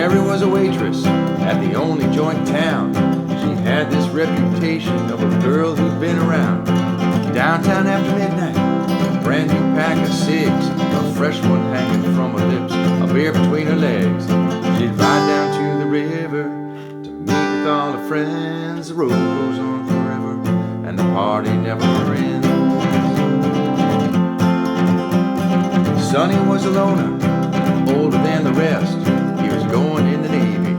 Sherry was a waitress at the only joint in town. She had this reputation of a girl who'd been around. Downtown after midnight, a brand new pack of cigs, a fresh one hanging from her lips, a beer between her legs. She'd ride down to the river to meet with all her friends. The road goes on forever and the party never ends. Sonny was a loner, older than the rest. He was going in the Navy,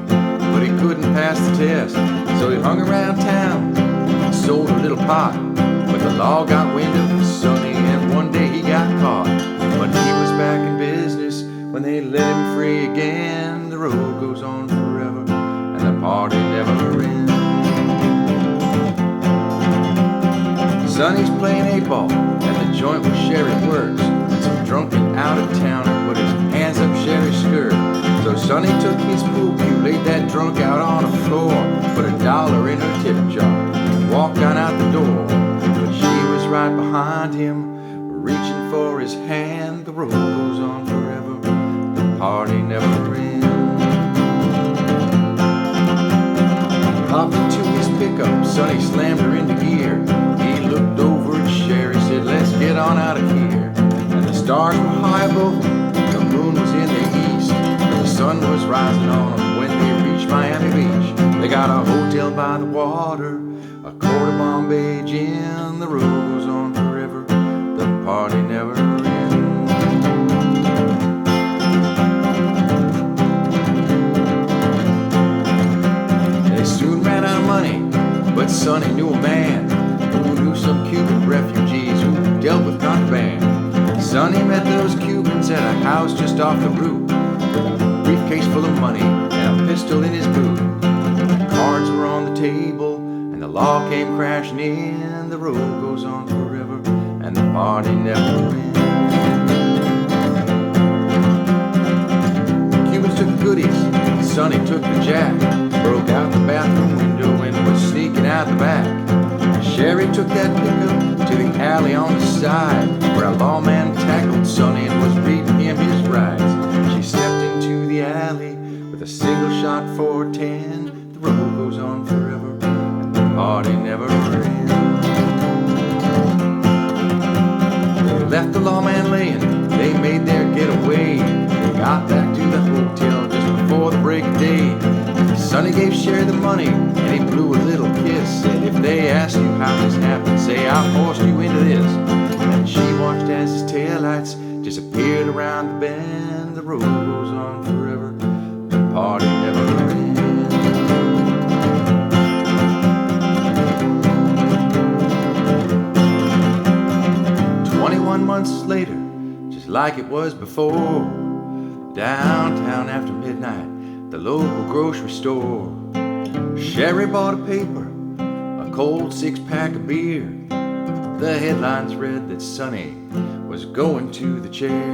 but he couldn't pass the test. So he hung around town and sold a little pot. But the law got wind of Sonny and one day he got caught. But he was back in business when they let him free again. The road goes on forever and the party never ends. Sonny's playing 8-ball at the joint where Sherry works. And some drunken out-of-towner put his hands up Sherry's skirt. So Sonny took his pool cue, laid that drunk out on the floor, put $1 in her tip jar, and walked on out the door. But she was right behind him, reaching for his hand. The road goes on forever, the party never ends. Hopped into his pickup, Sonny slammed her into gear. He looked over at Sherry, said, "Let's get on out of here." And the stars were high above them, the moon was in the east, but the sun was rising on them when they reached Miami Beach. They got a hotel by the water, a quart of Bombay gin. The road goes on forever, the party never ends. They soon ran out of money, but Sonny knew a man who knew some Cuban refugees who dealt with contraband. Sonny met those Cubans at a house just off the route, with a briefcase full of money and a pistol in his boot. The cards were on the table and the law came crashing in. The road goes on forever and the party never ends. Cubans took the goodies, Sonny took the jack, broke out the bathroom window and was sneaking out the back. Sherry took that pickup to the alley on the side, where a lawman tackled Sonny and was reading him his rights. She stepped into the alley with a single shot for 10. The road goes on forever and the party never ends. They left the lawman laying, they made their getaway. They got back to the hotel just before the break of day. Sonny gave Sherry the money and he blew a little kiss. Said, "If they ask you how this happened, say I forced you into this." And she watched as his taillights disappeared around the bend. The road goes on forever, the party never ends. 21 months later, just like it was before, downtown after midnight, the local grocery store. Sherry bought a paper, a cold 6-pack of beer. The headlines read that Sonny was going to the chair.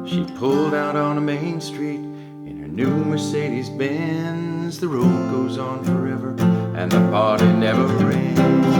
She pulled out on a main street in her new Mercedes-Benz. The road goes on forever and the party never ends.